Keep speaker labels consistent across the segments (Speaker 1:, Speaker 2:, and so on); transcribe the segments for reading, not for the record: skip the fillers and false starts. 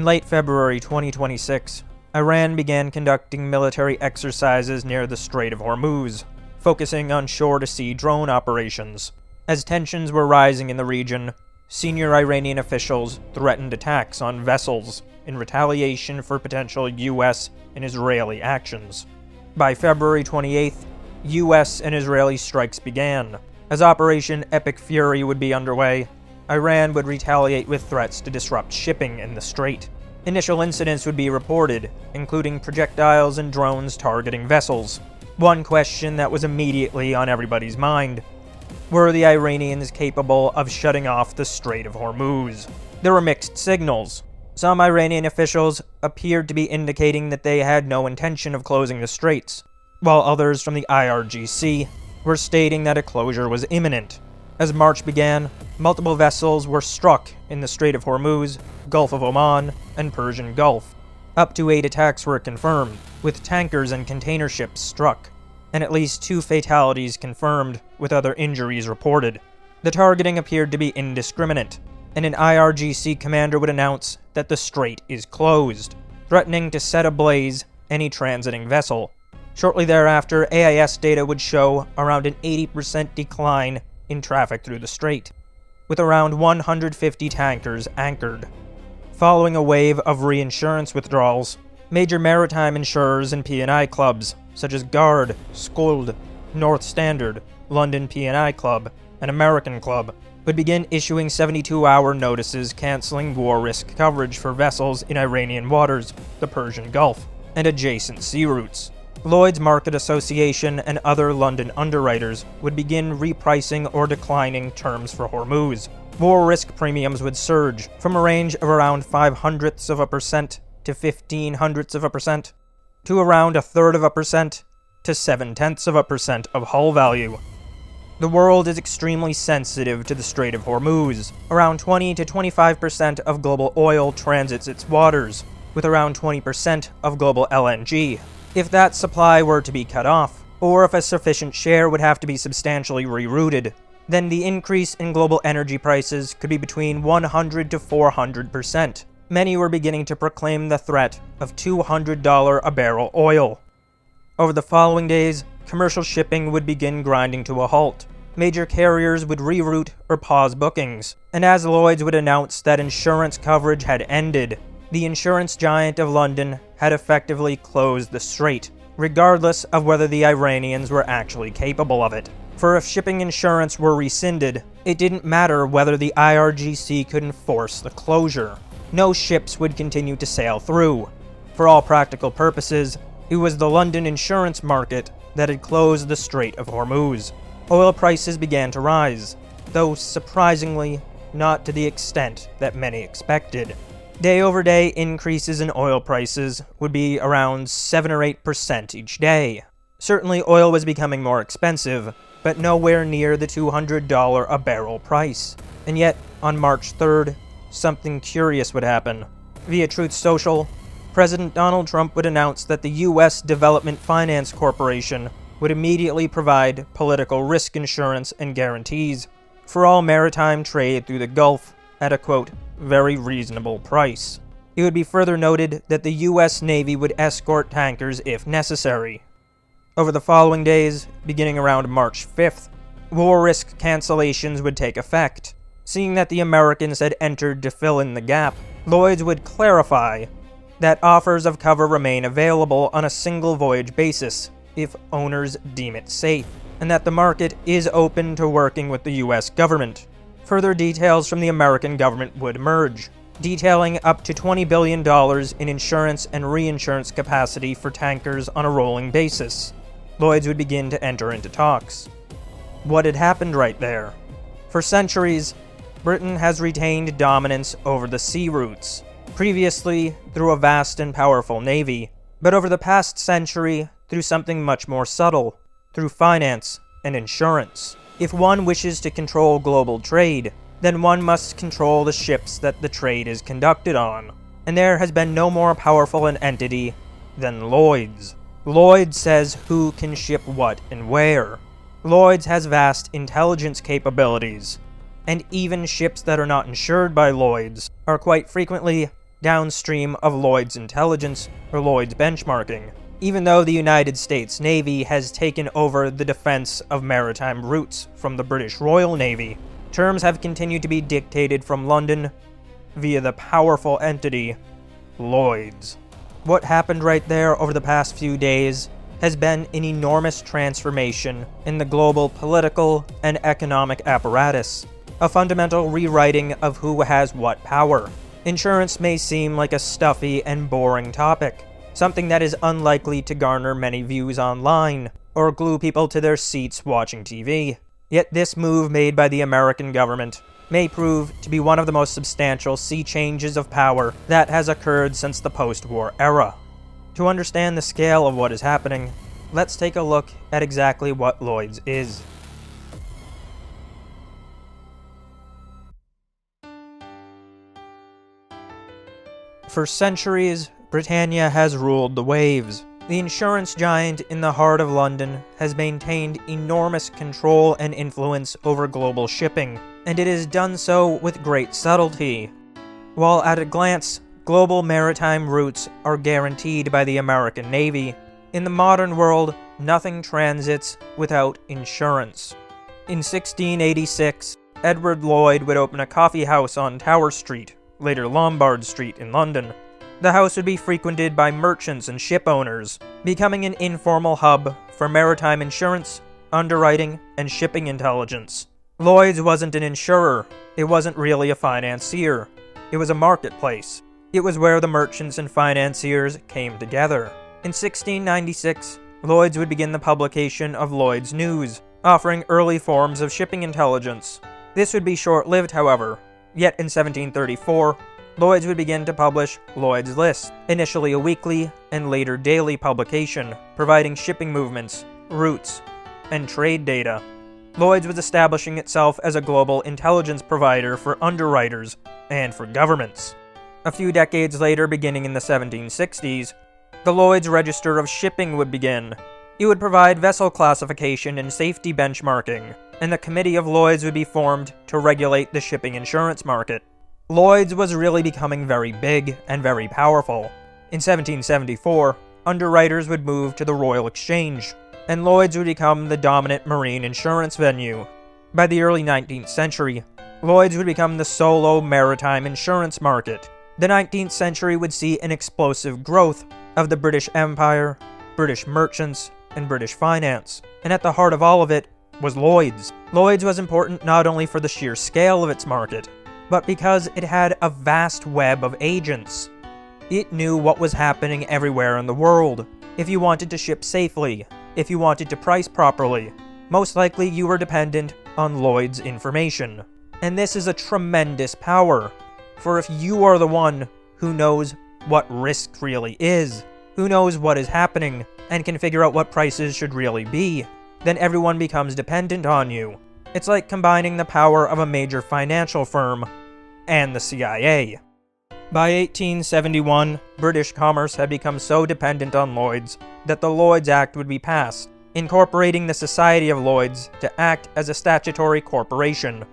Speaker 1: In late February 2026, Iran began conducting military exercises near the Strait of Hormuz, focusing on shore-to-sea drone operations. As tensions were rising in the region, senior Iranian officials threatened attacks on vessels in retaliation for potential US and Israeli actions. By February 28th, US and Israeli strikes began. As Operation Epic Fury would be underway, Iran would retaliate with threats to disrupt shipping in the strait. Initial incidents would be reported, including projectiles and drones targeting vessels. One question that was immediately on everybody's mind: were the Iranians capable of shutting off the Strait of Hormuz? There were mixed signals. Some Iranian officials appeared to be indicating that they had no intention of closing the straits, while others from the IRGC were stating that a closure was imminent. As March began, multiple vessels were struck in the Strait of Hormuz, Gulf of Oman, and Persian Gulf. Up to 8 attacks were confirmed, with tankers and container ships struck, and at least 2 fatalities confirmed, with other injuries reported. The targeting appeared to be indiscriminate, and an IRGC commander would announce that the strait is closed, threatening to set ablaze any transiting vessel. Shortly thereafter, AIS data would show around an 80% decline in traffic through the strait, with around 150 tankers anchored. Following a wave of reinsurance withdrawals, major maritime insurers and P&I clubs, such as Guard, Skuld, North Standard, London P&I Club, and American Club, would begin issuing 72-hour notices canceling war risk coverage for vessels in Iranian waters, the Persian Gulf, and adjacent sea routes. Lloyd's Market Association and other London underwriters would begin repricing or declining terms for Hormuz. War risk premiums would surge from a range of around 0.05% to 0.15% to around 0.33% to 0.7% of hull value. The world is extremely sensitive to the Strait of Hormuz. Around 20 to 25% of global oil transits its waters, with around 20% of global LNG. If that supply were to be cut off, or if a sufficient share would have to be substantially rerouted, then the increase in global energy prices could be between 100 to 400%. Many were beginning to proclaim the threat of $200 a barrel oil. Over the following days, commercial shipping would begin grinding to a halt. Major carriers would reroute or pause bookings, and as Lloyd's would announce that insurance coverage had ended, the insurance giant of London had effectively closed the strait, regardless of whether the Iranians were actually capable of it. For if shipping insurance were rescinded, it didn't matter whether the IRGC could enforce the closure. No ships would continue to sail through. For all practical purposes, it was the London insurance market that had closed the Strait of Hormuz. Oil prices began to rise, though surprisingly not to the extent that many expected. Day-over-day increases in oil prices would be around 7 or 8% each day. Certainly oil was becoming more expensive, but nowhere near the $200 a barrel price. And yet, on March 3rd, something curious would happen. Via Truth Social, President Donald Trump would announce that the U.S. Development Finance Corporation would immediately provide political risk insurance and guarantees for all maritime trade through the Gulf at a, quote, very reasonable price. It would be further noted that the U.S. Navy would escort tankers if necessary. Over the following days, beginning around March 5th, war risk cancellations would take effect. Seeing that the Americans had entered to fill in the gap, Lloyd's would clarify that offers of cover remain available on a single voyage basis if owners deem it safe, and that the market is open to working with the U.S. government. Further details from the American government would emerge, detailing up to $20 billion in insurance and reinsurance capacity for tankers on a rolling basis. Lloyd's would begin to enter into talks. What had happened right there? For centuries, Britain has retained dominance over the sea routes, previously through a vast and powerful navy, but over the past century through something much more subtle, through finance and insurance. If one wishes to control global trade, then one must control the ships that the trade is conducted on, and there has been no more powerful an entity than Lloyd's. Lloyd's says who can ship what and where. Lloyd's has vast intelligence capabilities, and even ships that are not insured by Lloyd's are quite frequently downstream of Lloyd's intelligence or Lloyd's benchmarking. Even though the United States Navy has taken over the defense of maritime routes from the British Royal Navy, terms have continued to be dictated from London via the powerful entity, Lloyd's. What happened right there over the past few days has been an enormous transformation in the global political and economic apparatus, a fundamental rewriting of who has what power. Insurance may seem like a stuffy and boring topic, something that is unlikely to garner many views online, or glue people to their seats watching TV. Yet this move made by the American government may prove to be one of the most substantial sea changes of power that has occurred since the post-war era. To understand the scale of what is happening, let's take a look at exactly what Lloyd's is. For centuries, Britannia has ruled the waves. The insurance giant in the heart of London has maintained enormous control and influence over global shipping, and it has done so with great subtlety. While at a glance, global maritime routes are guaranteed by the American Navy, in the modern world, nothing transits without insurance. In 1686, Edward Lloyd would open a coffee house on Tower Street, later Lombard Street in London. The house would be frequented by merchants and ship owners, becoming an informal hub for maritime insurance, underwriting, and shipping intelligence. Lloyd's wasn't an insurer, it wasn't really a financier, it was a marketplace. It was where the merchants and financiers came together. In 1696, Lloyd's would begin the publication of Lloyd's News, offering early forms of shipping intelligence. This would be short-lived, however. Yet in 1734, Lloyd's would begin to publish Lloyd's List, initially a weekly and later daily publication, providing shipping movements, routes, and trade data. Lloyd's was establishing itself as a global intelligence provider for underwriters and for governments. A few decades later, beginning in the 1760s, the Lloyd's Register of Shipping would begin. It would provide vessel classification and safety benchmarking, and the Committee of Lloyd's would be formed to regulate the shipping insurance market. Lloyd's was really becoming very big and very powerful. In 1774, underwriters would move to the Royal Exchange, and Lloyd's would become the dominant marine insurance venue. By the early 19th century, Lloyd's would become the solo maritime insurance market. The 19th century would see an explosive growth of the British Empire, British merchants, and British finance. And at the heart of all of it was Lloyd's. Lloyd's was important not only for the sheer scale of its market, but because it had a vast web of agents. It knew what was happening everywhere in the world. If you wanted to ship safely, if you wanted to price properly, most likely you were dependent on Lloyd's information. And this is a tremendous power. For if you are the one who knows what risk really is, who knows what is happening, and can figure out what prices should really be, then everyone becomes dependent on you. It's like combining the power of a major financial firm and the CIA. By 1871, British commerce had become so dependent on Lloyd's that the Lloyd's Act would be passed, incorporating the Society of Lloyd's to act as a statutory corporation,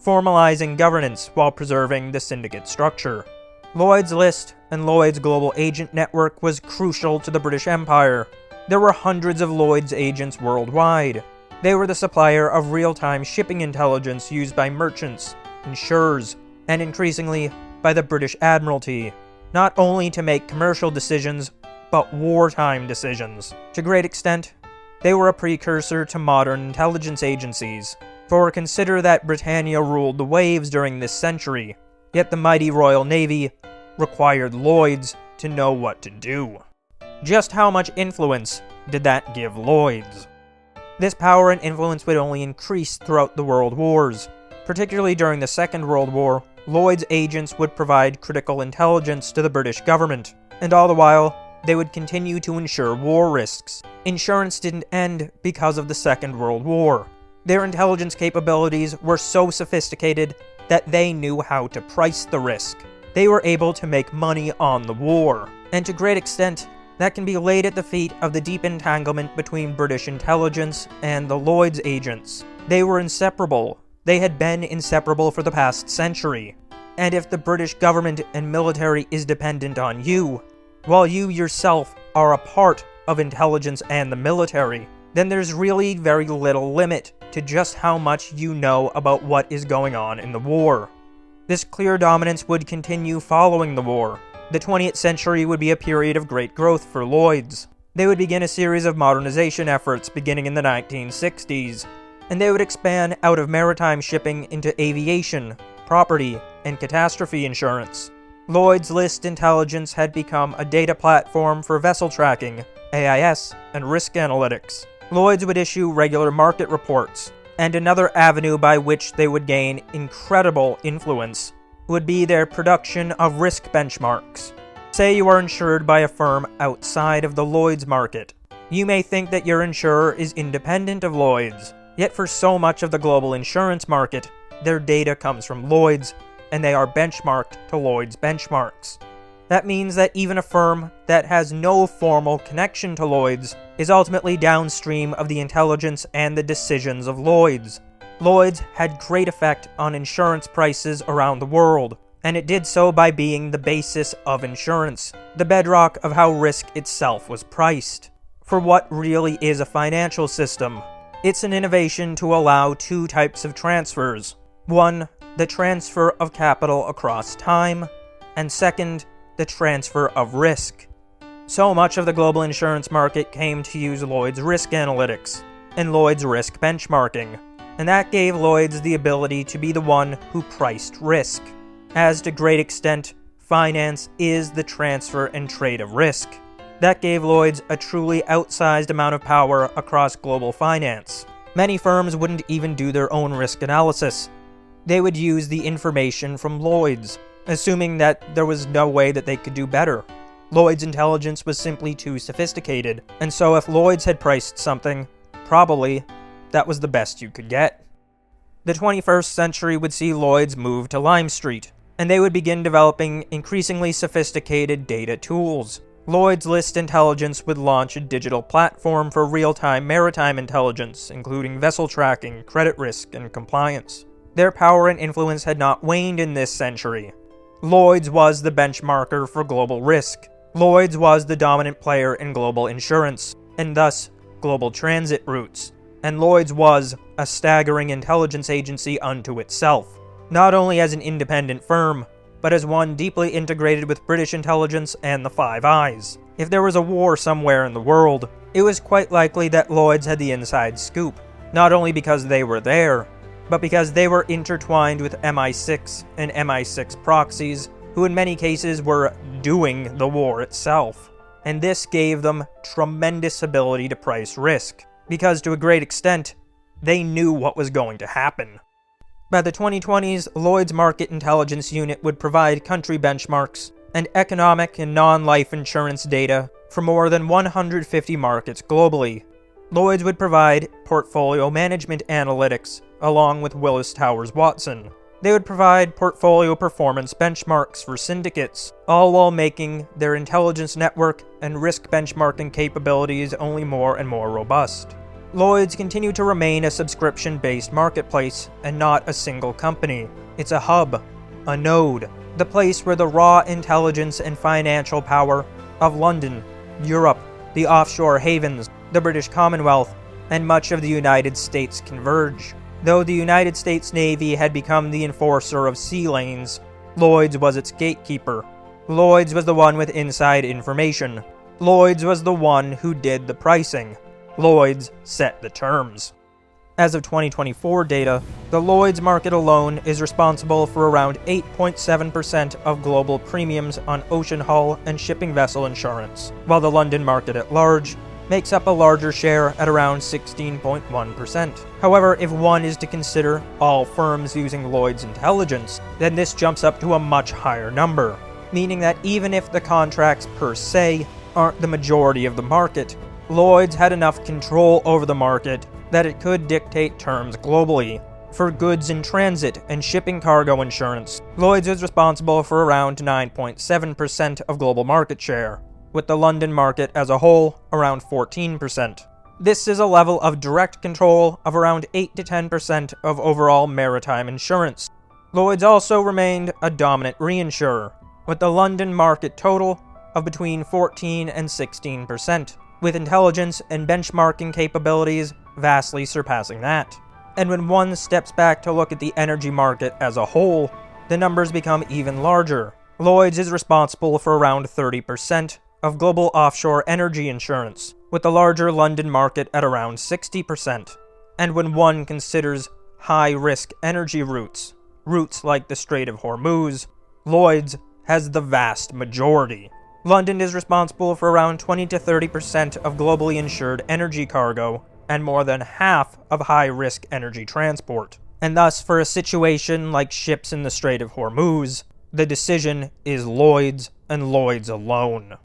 Speaker 1: formalizing governance while preserving the syndicate structure. Lloyd's List and Lloyd's Global Agent Network was crucial to the British Empire. There were hundreds of Lloyd's agents worldwide. They were the supplier of real-time shipping intelligence used by merchants, insurers, and increasingly by the British Admiralty, not only to make commercial decisions, but wartime decisions. To a great extent, they were a precursor to modern intelligence agencies. For consider that Britannia ruled the waves during this century, yet the mighty Royal Navy required Lloyd's to know what to do. Just how much influence did that give Lloyd's? This power and influence would only increase throughout the world wars. Particularly during the Second World War, Lloyd's agents would provide critical intelligence to the British government, and all the while, they would continue to insure war risks. Insurance didn't end because of the Second World War. Their intelligence capabilities were so sophisticated that they knew how to price the risk. They were able to make money on the war, and to a great extent, that can be laid at the feet of the deep entanglement between British intelligence and the Lloyd's agents. They were inseparable. They had been inseparable for the past century. And if the British government and military is dependent on you, while you yourself are a part of intelligence and the military, then there's really very little limit to just how much you know about what is going on in the war. This clear dominance would continue following the war. The 20th century would be a period of great growth for Lloyd's. They would begin a series of modernization efforts beginning in the 1960s, and they would expand out of maritime shipping into aviation, property, and catastrophe insurance. Lloyd's List Intelligence had become a data platform for vessel tracking, AIS, and risk analytics. Lloyd's would issue regular market reports, and another avenue by which they would gain incredible influence would be their production of risk benchmarks. Say you are insured by a firm outside of the Lloyd's market. You may think that your insurer is independent of Lloyd's, yet for so much of the global insurance market, their data comes from Lloyd's, and they are benchmarked to Lloyd's benchmarks. That means that even a firm that has no formal connection to Lloyd's is ultimately downstream of the intelligence and the decisions of Lloyd's. Lloyd's had great effect on insurance prices around the world, and it did so by being the basis of insurance, the bedrock of how risk itself was priced. For what really is a financial system? It's an innovation to allow two types of transfers. One, the transfer of capital across time, and second, the transfer of risk. So much of the global insurance market came to use Lloyd's risk analytics and Lloyd's risk benchmarking, and that gave Lloyd's the ability to be the one who priced risk, as to great extent, finance is the transfer and trade of risk. That gave Lloyd's a truly outsized amount of power across global finance. Many firms wouldn't even do their own risk analysis. They would use the information from Lloyd's, assuming that there was no way that they could do better. Lloyd's intelligence was simply too sophisticated, and so if Lloyd's had priced something, probably that was the best you could get. The 21st century would see Lloyd's move to Lime Street, and they would begin developing increasingly sophisticated data tools. Lloyd's List Intelligence would launch a digital platform for real-time maritime intelligence, including vessel tracking, credit risk, and compliance. Their power and influence had not waned in this century. Lloyd's was the benchmarker for global risk. Lloyd's was the dominant player in global insurance, and thus global transit routes. And Lloyd's was a staggering intelligence agency unto itself, not only as an independent firm, but as one deeply integrated with British intelligence and the Five Eyes. If there was a war somewhere in the world, it was quite likely that Lloyd's had the inside scoop, not only because they were there, but because they were intertwined with MI6 and MI6 proxies, who in many cases were doing the war itself. And this gave them tremendous ability to price risk, because to a great extent, they knew what was going to happen. By the 2020s, Lloyd's Market Intelligence Unit would provide country benchmarks and economic and non-life insurance data for more than 150 markets globally. Lloyd's would provide portfolio management analytics, along with Willis Towers Watson. They would provide portfolio performance benchmarks for syndicates, all while making their intelligence network and risk benchmarking capabilities only more and more robust. Lloyd's continued to remain a subscription-based marketplace and not a single company. It's a hub, a node, the place where the raw intelligence and financial power of London, Europe, the offshore havens, the British Commonwealth, and much of the United States converge. Though the United States Navy had become the enforcer of sea lanes, Lloyd's was its gatekeeper. Lloyd's was the one with inside information. Lloyd's was the one who did the pricing. Lloyd's set the terms. As of 2024 data, the Lloyd's market alone is responsible for around 8.7% of global premiums on ocean hull and shipping vessel insurance, while the London market at large makes up a larger share at around 16.1%. However, if one is to consider all firms using Lloyd's intelligence, then this jumps up to a much higher number, meaning that even if the contracts per se aren't the majority of the market, Lloyd's had enough control over the market that it could dictate terms globally. For goods in transit and shipping cargo insurance, Lloyd's is responsible for around 9.7% of global market share, with the London market as a whole around 14%. This is a level of direct control of around 8 to 10% of overall maritime insurance. Lloyd's also remained a dominant reinsurer, with the London market total of between 14 and 16%, with intelligence and benchmarking capabilities vastly surpassing that. And when one steps back to look at the energy market as a whole, the numbers become even larger. Lloyd's is responsible for around 30% of global offshore energy insurance, with the larger London market at around 60%. And when one considers high-risk energy routes like the Strait of Hormuz, Lloyd's has the vast majority. London is responsible for around 20 to 30% of globally insured energy cargo, and more than half of high-risk energy transport. And thus, for a situation like ships in the Strait of Hormuz, the decision is Lloyd's and Lloyd's alone.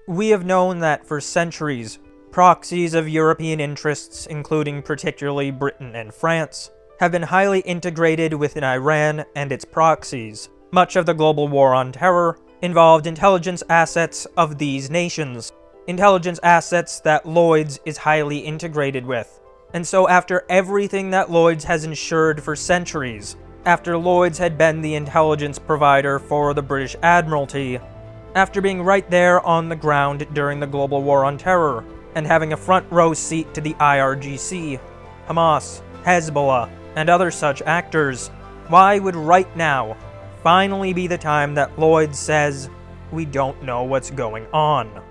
Speaker 1: We have known that for centuries, proxies of European interests, including particularly Britain and France, have been highly integrated within Iran and its proxies. Much of the global war on terror involved intelligence assets of these nations, intelligence assets that Lloyd's is highly integrated with. And so after everything that Lloyd's has ensured for centuries, after Lloyd's had been the intelligence provider for the British Admiralty, after being right there on the ground during the global war on terror, and having a front row seat to the IRGC, Hamas, Hezbollah, and other such actors, why would right now finally be the time that Lloyd says, we don't know what's going on,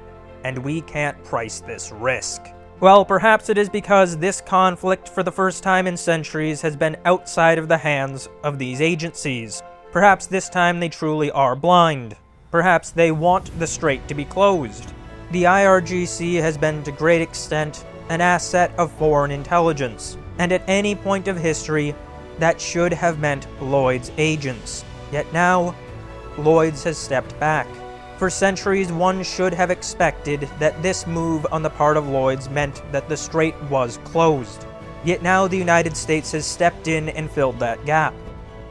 Speaker 1: and we can't price this risk? Well, perhaps it is because this conflict for the first time in centuries has been outside of the hands of these agencies. Perhaps this time they truly are blind. Perhaps they want the strait to be closed. The IRGC has been to great extent an asset of foreign intelligence, and at any point of history, that should have meant Lloyd's agents. Yet now, Lloyd's has stepped back. For centuries, one should have expected that this move on the part of Lloyd's meant that the strait was closed. Yet now the United States has stepped in and filled that gap.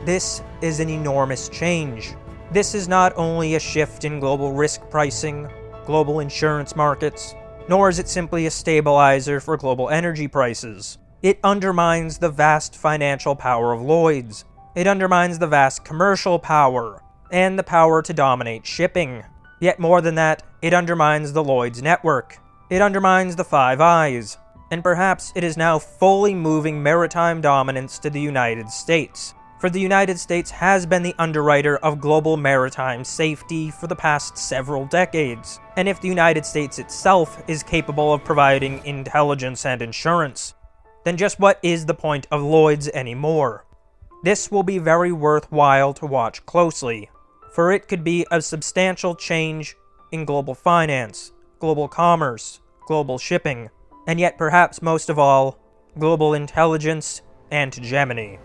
Speaker 1: This is an enormous change. This is not only a shift in global risk pricing, global insurance markets, nor is it simply a stabilizer for global energy prices. It undermines the vast financial power of Lloyd's. It undermines the vast commercial power, and the power to dominate shipping. Yet more than that, it undermines the Lloyd's network. It undermines the Five Eyes. And perhaps it is now fully moving maritime dominance to the United States. For the United States has been the underwriter of global maritime safety for the past several decades. And if the United States itself is capable of providing intelligence and insurance, then just what is the point of Lloyd's anymore? This will be very worthwhile to watch closely, for it could be a substantial change in global finance, global commerce, global shipping, and yet perhaps most of all, global intelligence and hegemony.